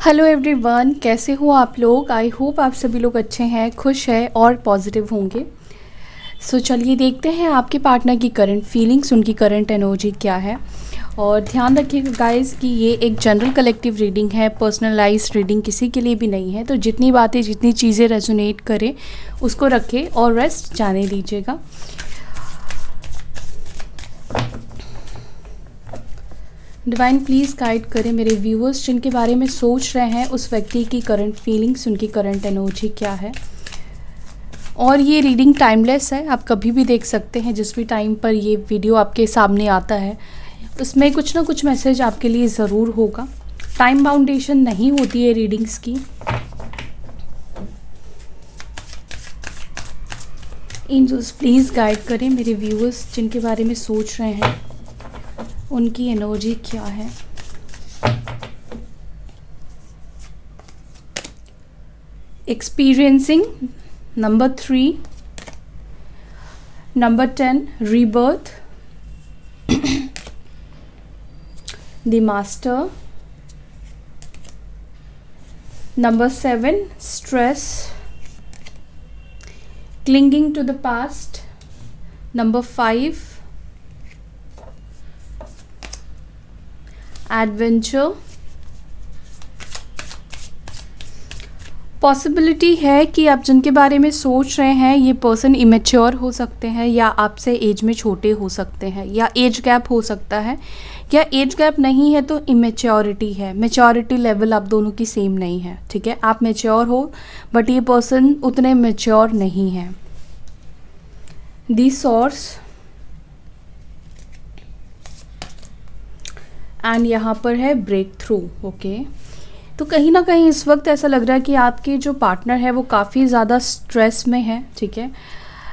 Hello everyone, कैसे हो आप लोग। आई होप आप सभी लोग अच्छे हैं, खुश हैं और पॉजिटिव होंगे। सो चलिए देखते हैं आपके पार्टनर की करंट फीलिंग्स, उनकी करंट एनर्जी क्या है। और ध्यान रखिएगा गाइस कि ये एक जनरल कलेक्टिव रीडिंग है, पर्सनलाइज्ड रीडिंग किसी के लिए भी नहीं है। तो जितनी बातें, जितनी चीज़ें रेजोनेट करें उसको रखें और रेस्ट जाने दीजिएगा। डिवाइन प्लीज़ गाइड करें मेरे व्यूअर्स जिनके बारे में सोच रहे हैं, उस व्यक्ति की करंट फीलिंग्स, उनकी करंट एनर्जी क्या है। और ये रीडिंग टाइमलेस है, आप कभी भी देख सकते हैं। जिस भी टाइम पर ये वीडियो आपके सामने आता है उसमें कुछ ना कुछ मैसेज आपके लिए ज़रूर होगा। टाइम बाउंडेशन नहीं होती है रीडिंग्स की। एंजल्स प्लीज़ गाइड करें मेरे व्यूअर्स जिनके बारे में सोच रहे हैं, उनकी एनर्जी क्या है। Experiencing number 3, number 10 rebirth, the master, number 7 stress, clinging to the past, number 5 adventure. Possibility है कि आप जिनके बारे में सोच रहे हैं ये पर्सन इमेच्योर हो सकते हैं, या आपसे एज में छोटे हो सकते हैं, या एज गैप हो सकता है, या एज गैप नहीं है तो इमेच्योरिटी है। मैच्योरिटी लेवल आप दोनों की सेम नहीं है, ठीक है। आप मैच्योर हो बट ये पर्सन उतने मैच्योर नहीं है। दी सोर्स एंड यहाँ पर है ब्रेक थ्रू। ओके, तो कहीं ना कहीं इस वक्त ऐसा लग रहा है कि आपके जो पार्टनर है वो काफ़ी ज़्यादा स्ट्रेस में है, ठीक है।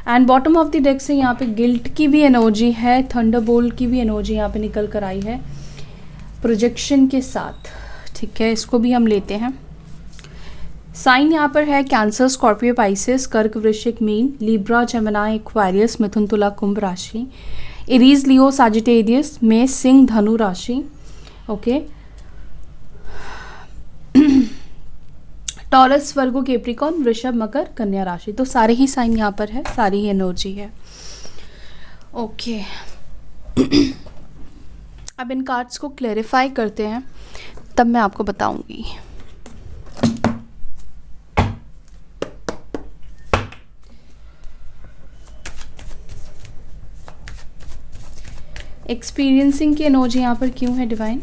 And bottom of the deck से यहाँ पे गिल्ट की भी एनर्जी है, थंडरबोल्ट की भी एनर्जी यहाँ पे निकल कर आई है प्रोजेक्शन के साथ, ठीक है। इसको भी हम लेते हैं। साइन यहाँ पर है कैंसर, स्कॉर्पियो, पाइसेस, कर्क, वृश्चिक, मीन, लिब्रा, जेमिनी, एक्वारियस, मिथुन, तुला, कुंभ राशि, एरीज, लियो, सजिटेरियस, मेष, सिंह, धनु राशि। ओके, टॉरस, वर्गो, कैप्रिकॉर्न, वृषभ, मकर, कन्या राशि। तो सारे ही साइन यहाँ पर है, सारी ही एनर्जी है। ओके, अब इन कार्ड्स को क्लेरिफाई करते हैं, तब मैं आपको बताऊंगी। एक्सपीरियंसिंग की एनर्जी यहाँ पर क्यों है divine?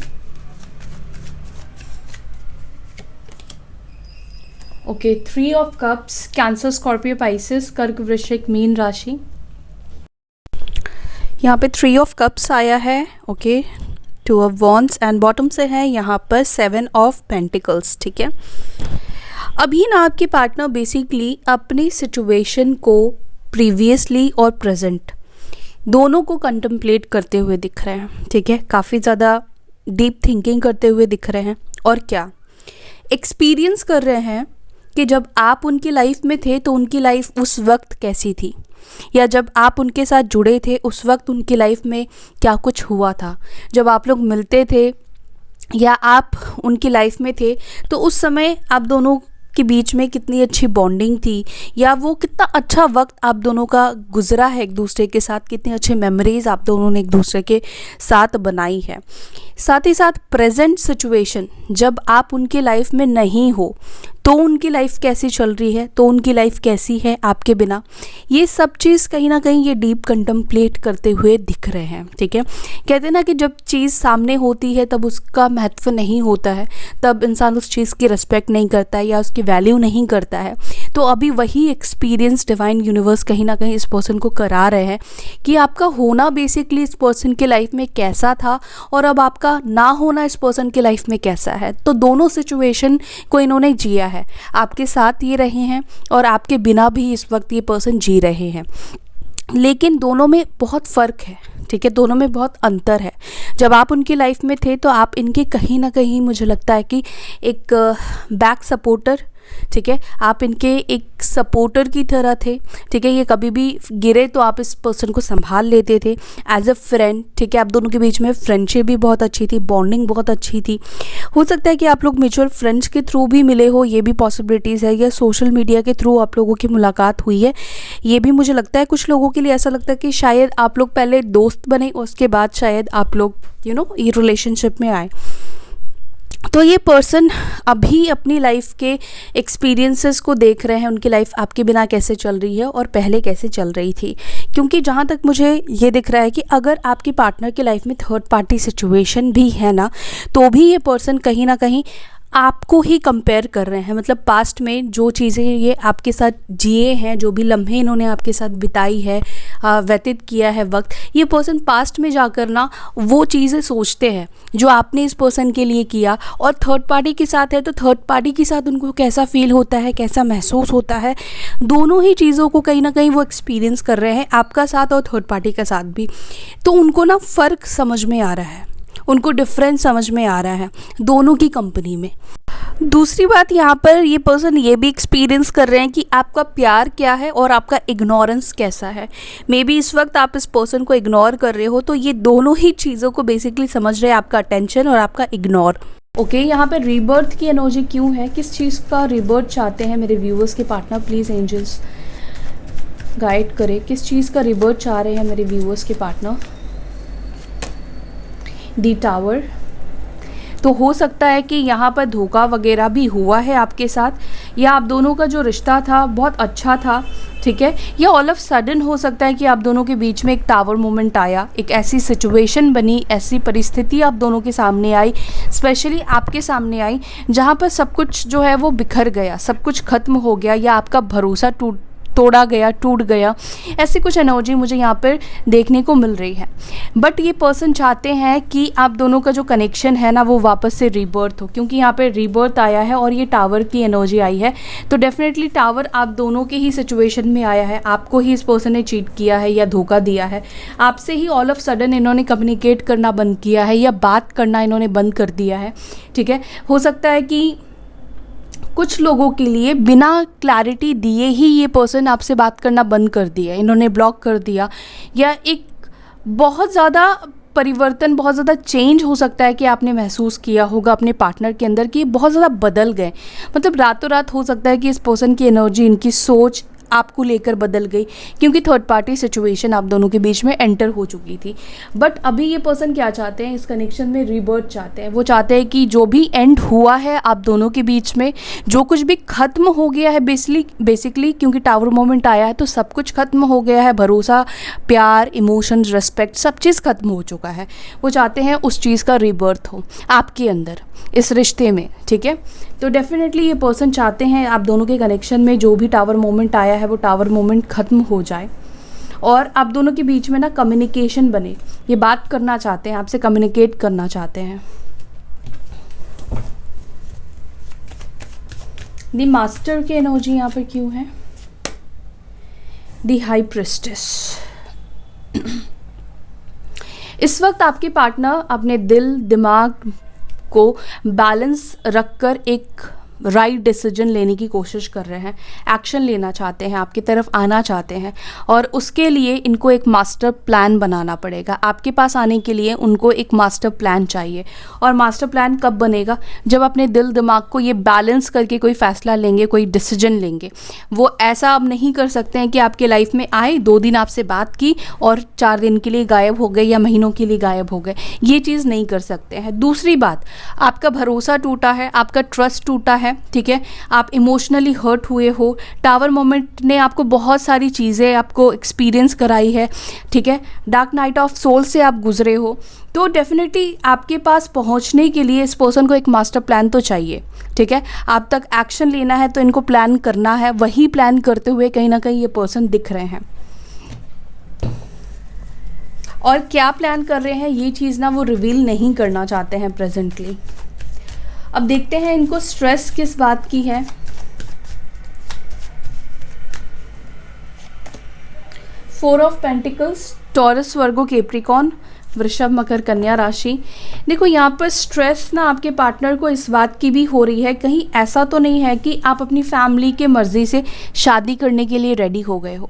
Okay, 3 of cups, cancer, Scorpio, Pisces, कर्क, वृश्चिक, मीन राशि। यहाँ पे 3 ऑफ कप्स आया है, okay, 2 of wands and bottom से है यहाँ पर 7 ऑफ पेंटिकल्स, ठीक है। अभी ना आपके पार्टनर बेसिकली अपनी सिचुएशन को प्रीवियसली और प्रेजेंट दोनों को कंtemplate करते हुए दिख रहे हैं, ठीक है। काफ़ी ज़्यादा डीप थिंकिंग करते हुए दिख रहे हैं, और क्या एक्सपीरियंस कर रहे हैं कि जब आप उनकी लाइफ में थे तो उनकी लाइफ उस वक्त कैसी थी, या जब आप उनके साथ जुड़े थे उस वक्त उनकी लाइफ में क्या कुछ हुआ था। जब आप लोग मिलते थे या आप उनकी लाइफ में थे तो उस समय आप दोनों के बीच में कितनी अच्छी बॉन्डिंग थी, या वो कितना अच्छा वक्त आप दोनों का गुजरा है एक दूसरे के साथ, कितनी अच्छी मेमोरीज आप दोनों ने एक दूसरे के साथ बनाई है। साथ ही साथ प्रेजेंट सिचुएशन, जब आप उनकी लाइफ में नहीं हो तो उनकी लाइफ कैसी चल रही है, तो उनकी लाइफ कैसी है आपके बिना, ये सब चीज़ कहीं ना कहीं ये डीप कंtemplate करते हुए दिख रहे हैं, ठीक है। कहते हैं ना कि जब चीज़ सामने होती है तब उसका महत्व नहीं होता है, तब इंसान उस चीज़ की रिस्पेक्ट नहीं करता है या उसकी वैल्यू नहीं करता है। तो अभी वही एक्सपीरियंस डिवाइन यूनिवर्स कहीं ना कहीं इस पर्सन को करा रहे हैं कि आपका होना बेसिकली इस पर्सन की लाइफ में कैसा था और अब आपका ना होना इस पर्सन की लाइफ में कैसा है। तो दोनों सिचुएशन को इन्होंने जिया है, आपके साथ ये रहे हैं और आपके बिना भी इस वक्त ये पर्सन जी रहे हैं, लेकिन दोनों में बहुत फ़र्क है, ठीक है। दोनों में बहुत अंतर है। जब आप उनकी लाइफ में थे तो आप इनके कहीं ना कहीं, मुझे लगता है कि एक बैक सपोर्टर ठीक है, आप इनके एक सपोर्टर की तरह थे, ठीक है। ये कभी भी गिरे तो आप इस पर्सन को संभाल लेते थे एज अ फ्रेंड, ठीक है। आप दोनों के बीच में फ्रेंडशिप भी बहुत अच्छी थी, बॉन्डिंग बहुत अच्छी थी। हो सकता है कि आप लोग म्यूचुअल फ्रेंड्स के थ्रू भी मिले हो, ये भी पॉसिबिलिटीज़ है, या सोशल मीडिया के थ्रू आप लोगों की मुलाकात हुई है, ये भी मुझे लगता है। कुछ लोगों के लिए ऐसा लगता है कि शायद आप लोग पहले दोस्त बने, उसके बाद शायद आप लोग ये रिलेशनशिप में आए। तो ये पर्सन अभी अपनी लाइफ के एक्सपीरियंसेस को देख रहे हैं, उनकी लाइफ आपके बिना कैसे चल रही है और पहले कैसे चल रही थी। क्योंकि जहाँ तक मुझे ये दिख रहा है कि अगर आपके पार्टनर की लाइफ में थर्ड पार्टी सिचुएशन भी है ना, तो भी ये पर्सन कहीं ना कहीं आपको ही कंपेयर कर रहे हैं। मतलब पास्ट में जो चीज़ें ये आपके साथ जिए हैं, जो भी लम्हे इन्होंने आपके साथ बिताई है, व्यतीत किया है वक्त, ये पर्सन पास्ट में जाकर ना वो चीज़ें सोचते हैं जो आपने इस पर्सन के लिए किया। और थर्ड पार्टी के साथ है तो थर्ड पार्टी के साथ उनको कैसा फील होता है, कैसा महसूस होता है, दोनों ही चीज़ों को कहीं ना कहीं वो एक्सपीरियंस कर रहे हैं, आपका साथ और थर्ड पार्टी का साथ भी। तो उनको ना फ़र्क समझ में आ रहा है, उनको डिफरेंस समझ में आ रहा है दोनों की कंपनी में। दूसरी बात, यहाँ पर ये पर्सन ये भी एक्सपीरियंस कर रहे हैं कि आपका प्यार क्या है और आपका इग्नोरेंस कैसा है। मे बी इस वक्त आप इस पर्सन को इग्नोर कर रहे हो, तो ये दोनों ही चीज़ों को बेसिकली समझ रहे हैं, आपका अटेंशन और आपका इग्नोर। ओके, यहाँ पर रीबर्थ की एनर्जी क्यों है, किस चीज़ का रीबर्थ चाहते हैं मेरे व्यूअर्स के पार्टनर, प्लीज़ एंजल्स गाइड करें, किस चीज़ का रीबर्थ चाह रहे हैं मेरे व्यूअर्स के पार्टनर। दी टावर। तो हो सकता है कि यहाँ पर धोखा वगैरह भी हुआ है आपके साथ, या आप दोनों का जो रिश्ता था बहुत अच्छा था, ठीक है। या ऑल ऑफ सडन हो सकता है कि आप दोनों के बीच में एक टावर मोमेंट आया, एक ऐसी सिचुएशन बनी, ऐसी परिस्थिति आप दोनों के सामने आई, स्पेशली आपके सामने आई, जहाँ पर सब कुछ जो है वो बिखर गया, सब कुछ ख़त्म हो गया, या आपका भरोसा तोड़ा गया, टूट गया। ऐसी कुछ एनर्जी मुझे यहाँ पर देखने को मिल रही है। बट ये पर्सन चाहते हैं कि आप दोनों का जो कनेक्शन है ना वो वापस से रीबर्थ हो, क्योंकि यहाँ पे रीबर्थ आया है और ये टावर की एनर्जी आई है। तो डेफिनेटली टावर आप दोनों के ही सिचुएशन में आया है, आपको ही इस पर्सन ने चीट किया है या धोखा दिया है, आपसे ही ऑल ऑफ सडन इन्होंने कम्युनिकेट करना बंद किया है या बात करना इन्होंने बंद कर दिया है, ठीक है। हो सकता है कि कुछ लोगों के लिए बिना क्लैरिटी दिए ही ये पर्सन आपसे बात करना बंद कर दिया, इन्होंने ब्लॉक कर दिया, या एक बहुत ज़्यादा परिवर्तन, बहुत ज़्यादा चेंज हो सकता है कि आपने महसूस किया होगा अपने पार्टनर के अंदर कि बहुत ज़्यादा बदल गए। मतलब रातों रात हो सकता है कि इस पर्सन की एनर्जी, इनकी सोच आपको लेकर बदल गई, क्योंकि थर्ड पार्टी सिचुएशन आप दोनों के बीच में एंटर हो चुकी थी। बट अभी ये पर्सन क्या चाहते हैं, इस कनेक्शन में रीबर्थ चाहते हैं। वो चाहते हैं कि जो भी एंड हुआ है आप दोनों के बीच में, जो कुछ भी ख़त्म हो गया है बेसिकली क्योंकि टावर मोमेंट आया है तो सब कुछ ख़त्म हो गया है, भरोसा, प्यार, इमोशंस, रिस्पेक्ट, सब चीज़ ख़त्म हो चुका है। वो चाहते हैं उस चीज़ का रीबर्थ हो आपके अंदर, इस रिश्ते में, ठीक है। तो डेफिनेटली ये पर्सन चाहते हैं आप दोनों के कनेक्शन में जो भी टावर मोमेंट आया है वो टावर मोमेंट ख़त्म हो जाए और आप दोनों के बीच में ना कम्युनिकेशन बने। ये बात करना चाहते हैं, आपसे कम्युनिकेट करना चाहते हैं। दी मास्टर की एनर्जी यहाँ पर क्यों है, दी हाई प्रिस्टेस। इस वक्त आपके पार्टनर अपने दिल दिमाग को बैलेंस रखकर एक राइट डिसीजन लेने की कोशिश कर रहे हैं, एक्शन लेना चाहते हैं, आपकी तरफ आना चाहते हैं, और उसके लिए इनको एक मास्टर प्लान बनाना पड़ेगा। आपके पास आने के लिए उनको एक मास्टर प्लान चाहिए। और मास्टर प्लान कब बनेगा, जब अपने दिल दिमाग को ये बैलेंस करके कोई फ़ैसला लेंगे, कोई डिसीजन लेंगे। वो ऐसा अब नहीं कर सकते हैं कि आपके लाइफ में आए, 2 दिन आपसे बात की और 4 दिन के लिए गायब हो गए या महीनों के लिए गायब हो गए। ये चीज़ नहीं कर सकते हैं। दूसरी बात, आपका भरोसा टूटा है, आपका ट्रस्ट टूटा है, ठीक है। आप इमोशनली हर्ट हुए हो, टावर मोमेंट ने आपको बहुत सारी चीज़ें आपको एक्सपीरियंस कराई है, ठीक है। डार्क नाइट ऑफ सोल से आप गुजरे हो, तो डेफिनेटली आपके पास पहुंचने के लिए इस पर्सन को एक मास्टर प्लान तो चाहिए, ठीक है। आप तक एक्शन लेना है तो इनको प्लान करना है, वही प्लान करते हुए कहीं ना कहीं ये पर्सन दिख रहे हैं। और क्या प्लान कर रहे हैं ये चीज़ ना वो रिवील नहीं करना चाहते हैं प्रेजेंटली। अब देखते हैं इनको स्ट्रेस किस बात की है। 4 of pentacles, taurus, Virgo, Capricorn, वृषभ, मकर, कन्या राशि। देखो यहाँ पर स्ट्रेस ना आपके पार्टनर को इस बात की भी हो रही है, कहीं ऐसा तो नहीं है कि आप अपनी फैमिली के मर्ज़ी से शादी करने के लिए रेडी हो गए हो,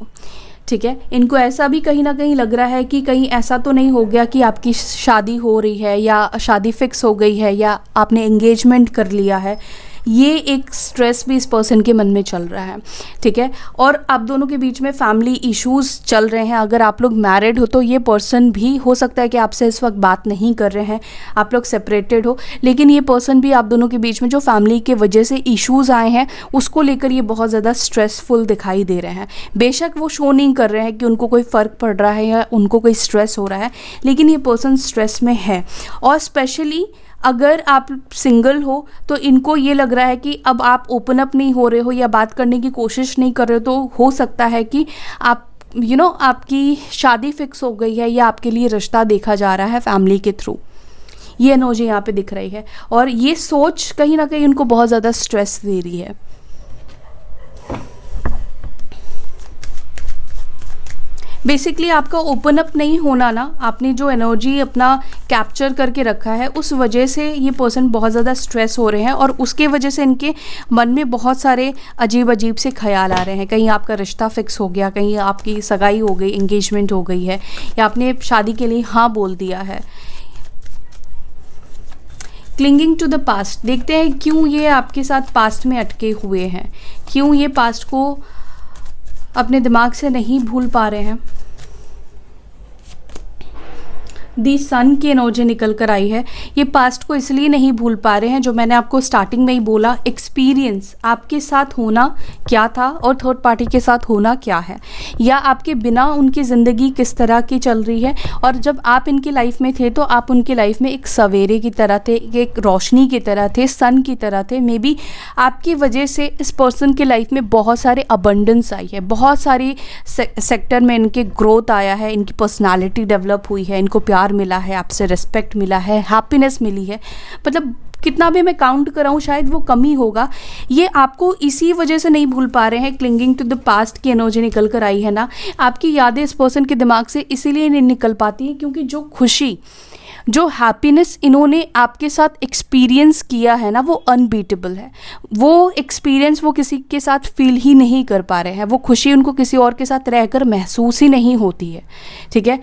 ठीक है। इनको ऐसा भी कहीं ना कहीं लग रहा है कि कहीं ऐसा तो नहीं हो गया कि आपकी शादी हो रही है या शादी फिक्स हो गई है या आपने एंगेजमेंट कर लिया है। ये एक स्ट्रेस भी इस पर्सन के मन में चल रहा है, ठीक है। और आप दोनों के बीच में फैमिली इश्यूज़ चल रहे हैं। अगर आप लोग मैरिड हो तो ये पर्सन भी हो सकता है कि आपसे इस वक्त बात नहीं कर रहे हैं, आप लोग सेपरेटेड हो, लेकिन ये पर्सन भी आप दोनों के बीच में जो फैमिली के वजह से इश्यूज़ आए हैं उसको लेकर ये बहुत ज़्यादा स्ट्रेसफुल दिखाई दे रहे हैं। बेशक वो शो नहीं कर रहे हैं कि उनको कोई फ़र्क पड़ रहा है या उनको कोई स्ट्रेस हो रहा है, लेकिन ये पर्सन स्ट्रेस में है। और स्पेशली अगर आप सिंगल हो तो इनको ये लग रहा है कि अब आप ओपन अप नहीं हो रहे हो या बात करने की कोशिश नहीं कर रहे हो, तो हो सकता है कि आप आपकी शादी फिक्स हो गई है या आपके लिए रिश्ता देखा जा रहा है फैमिली के थ्रू। ये एनर्जी यहाँ पे दिख रही है और ये सोच कहीं ना कहीं उनको बहुत ज़्यादा स्ट्रेस दे रही है। बेसिकली आपका ओपन अप नहीं होना ना, आपने जो एनर्जी अपना कैप्चर करके रखा है उस वजह से ये पर्सन बहुत ज़्यादा स्ट्रेस हो रहे हैं और उसके वजह से इनके मन में बहुत सारे अजीब अजीब से ख्याल आ रहे हैं। कहीं आपका रिश्ता फिक्स हो गया, कहीं आपकी सगाई हो गई, एंगेजमेंट हो गई है या आपने शादी के लिए हाँ बोल दिया है। क्लिंगिंग टू द पास्ट, देखते हैं क्यों ये आपके साथ पास्ट में अटके हुए हैं, क्यों ये पास्ट को अपने दिमाग से नहीं भूल पा रहे हैं। दी सन की एनर्जी निकल कर आई है। ये पास्ट को इसलिए नहीं भूल पा रहे हैं, जो मैंने आपको स्टार्टिंग में ही बोला, एक्सपीरियंस आपके साथ होना क्या था और थर्ड पार्टी के साथ होना क्या है, या आपके बिना उनकी ज़िंदगी किस तरह की चल रही है। और जब आप इनकी लाइफ में थे तो आप उनकी लाइफ में एक सवेरे की तरह थे, एक रोशनी की तरह थे, सन की तरह थे। मे बी आपकी वजह से इस पर्सन की लाइफ में बहुत सारे अबंडेंस आई है, बहुत सारी सेक्टर में इनके ग्रोथ आया है, इनकी पर्सनालिटी डेवलप हुई है, इनको प्यार मिला है, आपसे रिस्पेक्ट मिला है, हैप्पीनेस मिली है। मतलब कितना भी मैं काउंट कराऊं शायद वो कम ही होगा। ये आपको इसी वजह से नहीं भूल पा रहे हैं। क्लिंगिंग टू द पास्ट की एनर्जी निकल कर आई है ना, आपकी यादें इस पर्सन के दिमाग से इसीलिए नहीं निकल पाती हैं क्योंकि जो खुशी, जो हैप्पीनेस इन्होंने आपके साथ एक्सपीरियंस किया है ना, वो अनबीटेबल है। वो एक्सपीरियंस वो किसी के साथ फील ही नहीं कर पा रहे हैं। वो खुशी उनको किसी और के साथ रहकर महसूस ही नहीं होती है, ठीक है।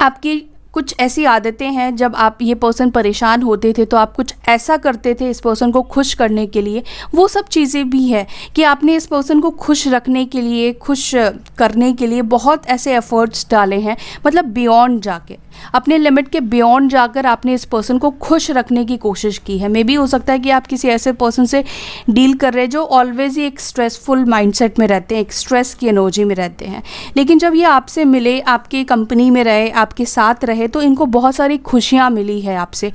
आपकी कुछ ऐसी आदतें हैं, जब आप ये पर्सन परेशान होते थे तो आप कुछ ऐसा करते थे इस पर्सन को खुश करने के लिए। वो सब चीज़ें भी है कि आपने इस पर्सन को खुश रखने के लिए, खुश करने के लिए बहुत ऐसे एफर्ट्स डाले हैं। मतलब बियॉन्ड जाके, अपने लिमिट के बियॉन्ड जाकर आपने इस पर्सन को खुश रखने की कोशिश की है। मे बी हो सकता है कि आप किसी ऐसे पर्सन से डील कर रहे हैं जो ऑलवेज ही एक स्ट्रेसफुल माइंडसेट में रहते हैं, एक स्ट्रेस की एनर्जी में रहते हैं। लेकिन जब ये आपसे मिले, आपकी कंपनी में रहे, आपके साथ रहे, तो इनको बहुत सारी खुशियाँ मिली है आपसे,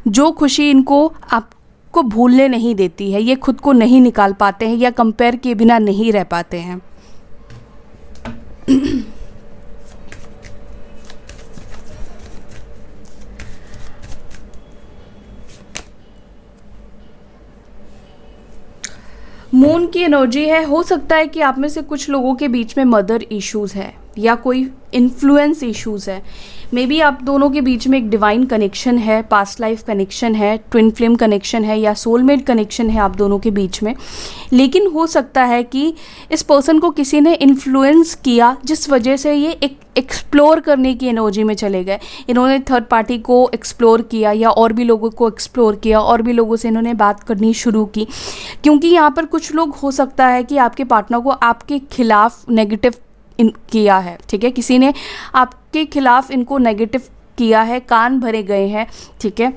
जो खुशी इनको आपको भूलने नहीं देती है। ये खुद को नहीं निकाल पाते हैं या कंपेयर किए बिना नहीं रह पाते हैं। मून की एनर्जी है। हो सकता है कि आप में से कुछ लोगों के बीच में मदर इश्यूज़ है या कोई इन्फ्लुएंस इश्यूज़ है। मे बी आप दोनों के बीच में एक डिवाइन कनेक्शन है, पास्ट लाइफ कनेक्शन है, ट्विन फ्लेम कनेक्शन है या सोलमेट कनेक्शन है आप दोनों के बीच में। लेकिन हो सकता है कि इस पर्सन को किसी ने इन्फ्लुएंस किया, जिस वजह से ये एक एक्सप्लोर करने की एनर्जी में चले गए। इन्होंने थर्ड पार्टी को एक्सप्लोर किया या और भी लोगों को एक्सप्लोर किया, और भी लोगों से इन्होंने बात करनी शुरू की। क्योंकि यहाँ पर कुछ लोग, हो सकता है कि आपके पार्टनर को आपके खिलाफ नेगेटिव किया है, ठीक है। किसी ने आपके खिलाफ इनको नेगेटिव किया है, कान भरे गए हैं, ठीक है।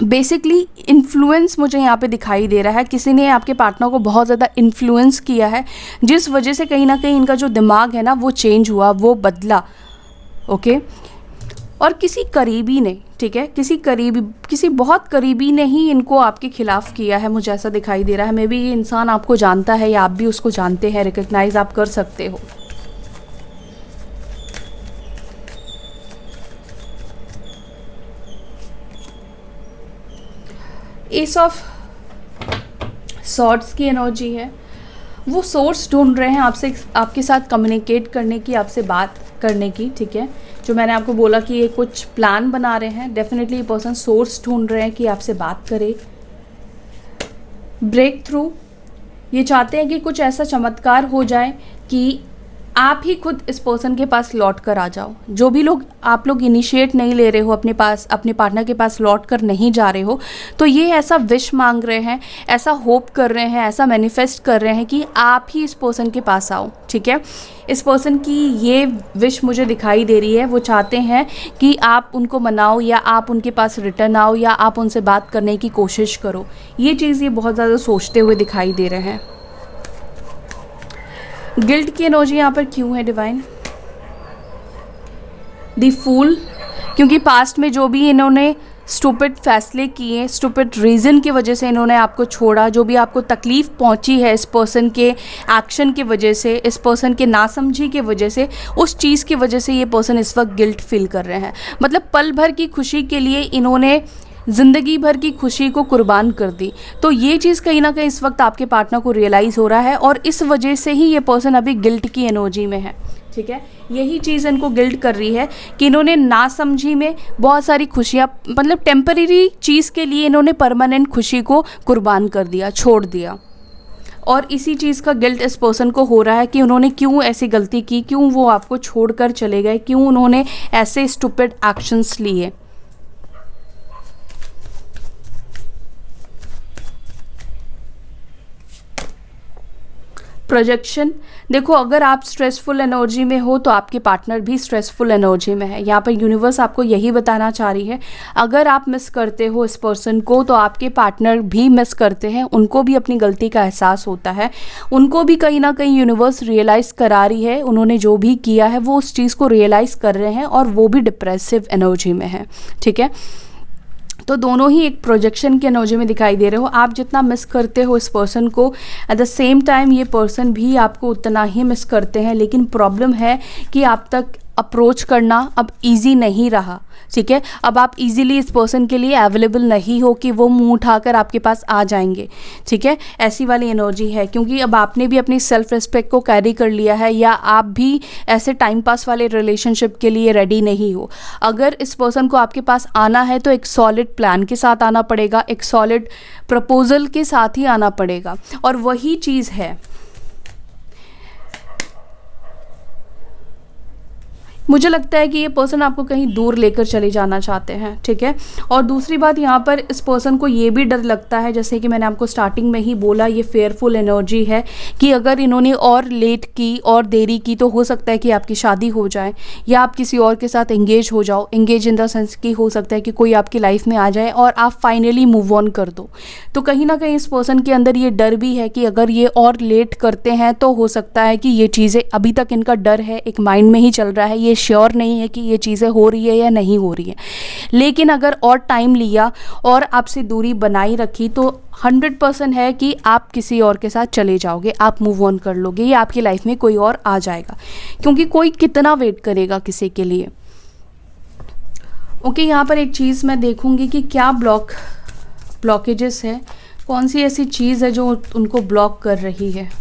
बेसिकली इन्फ्लुएंस मुझे यहाँ पे दिखाई दे रहा है। किसी ने आपके पार्टनर को बहुत ज़्यादा इन्फ्लुएंस किया है, जिस वजह से कहीं ना कहीं इनका जो दिमाग है ना वो चेंज हुआ, वो बदला, ओके। और किसी करीबी ने, ठीक है, किसी बहुत करीबी ने ही इनको आपके खिलाफ किया है, मुझे ऐसा दिखाई दे रहा है। मे बी ये इंसान आपको जानता है या आप भी उसको जानते हैं, रिकग्नाइज आप कर सकते हो। एस ऑफ सॉर्ड्स की एनर्जी है। वो सोर्स ढूंढ रहे हैं आपसे, आपके साथ कम्युनिकेट करने की, आपसे बात करने की, ठीक है। जो मैंने आपको बोला कि ये कुछ प्लान बना रहे हैं, डेफिनेटली ये पर्सन सोर्स ढूंढ रहे हैं कि आपसे बात करे। ब्रेक थ्रू, ये चाहते हैं कि कुछ ऐसा चमत्कार हो जाए कि आप ही खुद इस पर्सन के पास लौट कर आ जाओ। जो भी लोग आप लोग इनिशिएट नहीं ले रहे हो अपने पास, अपने पार्टनर के पास लौट कर नहीं जा रहे हो, तो ये ऐसा विश मांग रहे हैं, ऐसा होप कर रहे हैं, ऐसा मैनिफेस्ट कर रहे हैं कि आप ही इस पर्सन के पास आओ, ठीक है। इस पर्सन की ये विश मुझे दिखाई दे रही है। वो चाहते हैं कि आप उनको मनाओ, या आप उनके पास रिटर्न आओ, या आप उनसे बात करने की कोशिश करो। ये चीज़ ये बहुत ज़्यादा सोचते हुए दिखाई दे रहे हैं। गिल्ट की एनर्जी यहाँ पर क्यों है डिवाइन? द फूल, क्योंकि पास्ट में जो भी इन्होंने स्टूपिड फैसले किए, स्टूपिड रीज़न की वजह से इन्होंने आपको छोड़ा, जो भी आपको तकलीफ़ पहुंची है इस पर्सन के एक्शन की वजह से, इस पर्सन के नासमझी की वजह से, उस चीज़ की वजह से ये पर्सन इस वक्त गिल्ट फील कर रहे हैं। मतलब पल भर की खुशी के लिए इन्होंने ज़िंदगी भर की खुशी को कुर्बान कर दी। तो ये चीज़ कहीं ना कहीं इस वक्त आपके पार्टनर को रियलाइज़ हो रहा है, और इस वजह से ही ये पर्सन अभी गिल्ट की एनर्जी में है, ठीक है। यही चीज़ इनको गिल्ट कर रही है कि इन्होंने नासमझी में बहुत सारी खुशियाँ, मतलब टेम्परेरी चीज़ के लिए इन्होंने परमानेंट खुशी को कुर्बान कर दिया, छोड़ दिया। और इसी चीज़ का गिल्ट इस पर्सन को हो रहा है कि उन्होंने क्यों ऐसी गलती की, क्यों वो आपको छोड़कर चले गए, क्यों उन्होंने ऐसे स्टूपिड एक्शंस लिए। प्रोजेक्शन, देखो अगर आप स्ट्रेसफुल एनर्जी में हो तो आपके पार्टनर भी स्ट्रेसफुल एनर्जी में है। यहाँ पर यूनिवर्स आपको यही बताना चाह रही है, अगर आप मिस करते हो इस पर्सन को तो आपके पार्टनर भी मिस करते हैं, उनको भी अपनी गलती का एहसास होता है, उनको भी कहीं ना कहीं यूनिवर्स रियलाइज़ करा रही है, उन्होंने जो भी किया है वो उस चीज़ को रियलाइज़ कर रहे हैं, और वो भी डिप्रेसिव एनर्जी में है, ठीक है। तो दोनों ही एक प्रोजेक्शन के एनर्जी में दिखाई दे रहे हो। आप जितना मिस करते हो इस पर्सन को, एट द सेम टाइम ये पर्सन भी आपको उतना ही मिस करते हैं, लेकिन प्रॉब्लम है कि आप तक अप्रोच करना अब इजी नहीं रहा, ठीक है। अब आप इजीली इस पर्सन के लिए अवेलेबल नहीं हो कि वो मुंह उठाकर आपके पास आ जाएंगे, ठीक है। ऐसी वाली एनर्जी है, क्योंकि अब आपने भी अपनी सेल्फ रिस्पेक्ट को कैरी कर लिया है, या आप भी ऐसे टाइम पास वाले रिलेशनशिप के लिए रेडी नहीं हो। अगर इस पर्सन को आपके पास आना है तो एक सॉलिड प्लान के साथ आना पड़ेगा, एक सॉलिड प्रपोजल के साथ ही आना पड़ेगा, और वही चीज़ है। मुझे लगता है कि ये पर्सन आपको कहीं दूर लेकर चले जाना चाहते हैं, ठीक है। और दूसरी बात, यहाँ पर इस पर्सन को ये भी डर लगता है, जैसे कि मैंने आपको स्टार्टिंग में ही बोला, ये फेयरफुल एनर्जी है कि अगर इन्होंने और लेट की और देरी की तो हो सकता है कि आपकी शादी हो जाए, या आप किसी और के साथ एंगेज हो जाओ। एंगेज इन द सेंस कि हो सकता है कि कोई आपकी लाइफ में आ जाए और आप फाइनली मूव ऑन कर दो। तो कहीं ना कहीं इस पर्सन के अंदर ये डर भी है कि अगर ये और लेट करते हैं तो हो सकता है कि ये चीज़ें, अभी तक इनका डर है, एक माइंड में ही चल रहा है, ये श्योर नहीं है कि ये चीज़ें हो रही है या नहीं हो रही है। लेकिन अगर और टाइम लिया और आपसे दूरी बनाई रखी तो 100% है कि आप किसी और के साथ चले जाओगे, आप मूव ऑन कर लोगे, या आपकी लाइफ में कोई और आ जाएगा, क्योंकि कोई कितना वेट करेगा किसी के लिए। ओके, यहाँ पर एक चीज़ मैं देखूंगी कि क्या ब्लॉकेजेस है, कौन सी ऐसी चीज़ है जो उनको ब्लॉक कर रही है।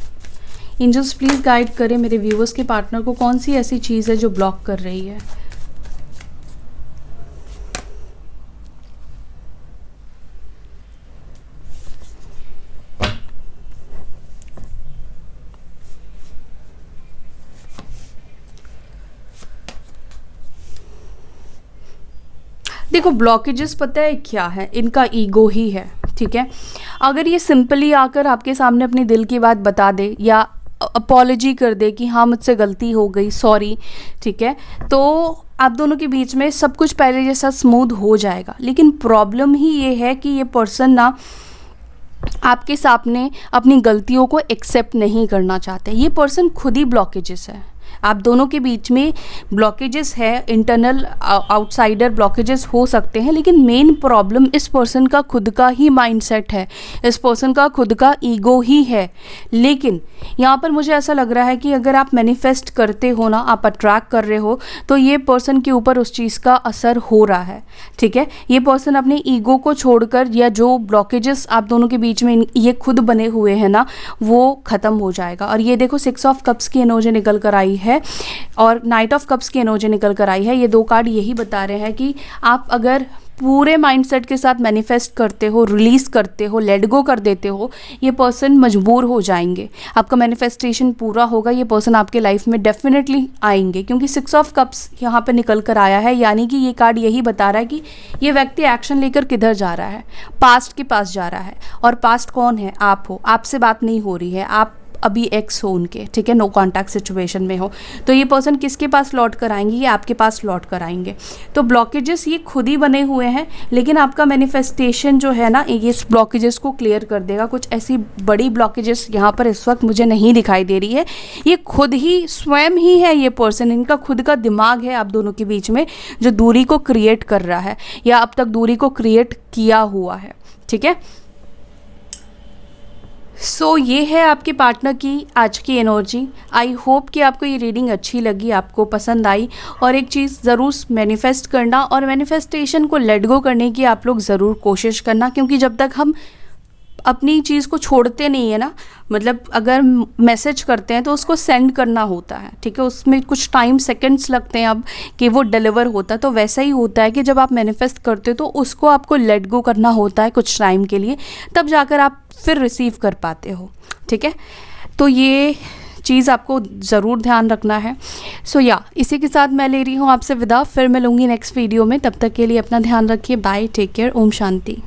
एंजल्स प्लीज़ गाइड करें मेरे व्यूवर्स के पार्टनर को, कौन सी ऐसी चीज़ है जो ब्लॉक कर रही है। देखो ब्लॉकेजेस पता है क्या है, इनका ईगो ही है, ठीक है। अगर ये सिंपली आकर आपके सामने अपनी दिल की बात बता दे या अपॉलॉजी कर दे कि हाँ मुझसे गलती हो गई, सॉरी, ठीक है, तो आप दोनों के बीच में सब कुछ पहले जैसा स्मूथ हो जाएगा। लेकिन प्रॉब्लम ही ये है कि ये पर्सन ना आपके सामने अपनी गलतियों को एक्सेप्ट नहीं करना चाहते। ये पर्सन खुद ही ब्लॉकेजेस है, आप दोनों के बीच में ब्लॉकेजेस है, इंटरनल आउटसाइडर ब्लॉकेजेस हो सकते हैं, लेकिन मेन प्रॉब्लम इस पर्सन का खुद का ही माइंडसेट है, इस पर्सन का खुद का ईगो ही है। लेकिन यहाँ पर मुझे ऐसा लग रहा है कि अगर आप मैनिफेस्ट करते हो ना, आप अट्रैक्ट कर रहे हो, तो ये पर्सन के ऊपर उस चीज़ का असर हो रहा है, ठीक है। ये पर्सन अपने ईगो को छोड़कर, या जो ब्लॉकेजेस आप दोनों के बीच में ये खुद बने हुए हैं ना, वो ख़त्म हो जाएगा। और ये देखो 6 ऑफ कप्स की एनर्जी निकल कर आई है और नाइट ऑफ कप्स की एनर्जी निकल कर आई है। ये 2 कार्ड यही बता रहे हैं कि आप अगर पूरे माइंडसेट के साथ मैनिफेस्ट करते हो, रिलीज़ करते हो, लेट गो कर देते हो, ये पर्सन मजबूर हो जाएंगे, आपका मैनिफेस्टेशन पूरा होगा, ये पर्सन आपके लाइफ में डेफिनेटली आएंगे। क्योंकि 6 ऑफ कप्स यहाँ पे निकल कर आया है, यानी कि ये कार्ड यही बता रहा है कि ये व्यक्ति एक्शन लेकर किधर जा रहा है, पास्ट के पास जा रहा है। और पास्ट कौन है? आप हो। आपसे बात नहीं हो रही है, आप अभी एक्स हो उनके, ठीक है, नो कॉन्टैक्ट सिचुएशन में हो। तो ये पर्सन किसके पास लौट कर आएंगे? ये आपके पास लौट कर आएंगे। तो ब्लॉकेजेस ये खुद ही बने हुए हैं, लेकिन आपका मैनिफेस्टेशन जो है ना, ये इस ब्लॉकेजेस को क्लियर कर देगा। कुछ ऐसी बड़ी ब्लॉकेजेस यहाँ पर इस वक्त मुझे नहीं दिखाई दे रही है। ये खुद ही स्वयं ही है, ये पर्सन, इनका खुद का दिमाग है आप दोनों के बीच में, जो दूरी को क्रिएट कर रहा है या अब तक दूरी को क्रिएट किया हुआ है, ठीक है। सो ये है आपके पार्टनर की आज की एनर्जी। आई होप कि आपको ये रीडिंग अच्छी लगी, आपको पसंद आई। और एक चीज़ ज़रूर मैनिफेस्ट करना और मैनिफेस्टेशन को लेट गो करने की आप लोग ज़रूर कोशिश करना, क्योंकि जब तक हम अपनी चीज़ को छोड़ते नहीं है ना, मतलब अगर मैसेज करते हैं तो उसको सेंड करना होता है, ठीक है, उसमें कुछ टाइम सेकंड्स लगते हैं अब कि वो डिलीवर होता है। तो वैसा ही होता है कि जब आप मैनिफेस्ट करते हो तो उसको आपको लेट गो करना होता है कुछ टाइम के लिए, तब जाकर आप फिर रिसीव कर पाते हो, ठीक है। तो ये चीज़ आपको ज़रूर ध्यान रखना है। सो इसी के साथ मैं ले रही हूँ आपसे विदा, फिर मिलूँगी नेक्स्ट वीडियो में। तब तक के लिए अपना ध्यान रखिए। Bye, take care, Om Shanti.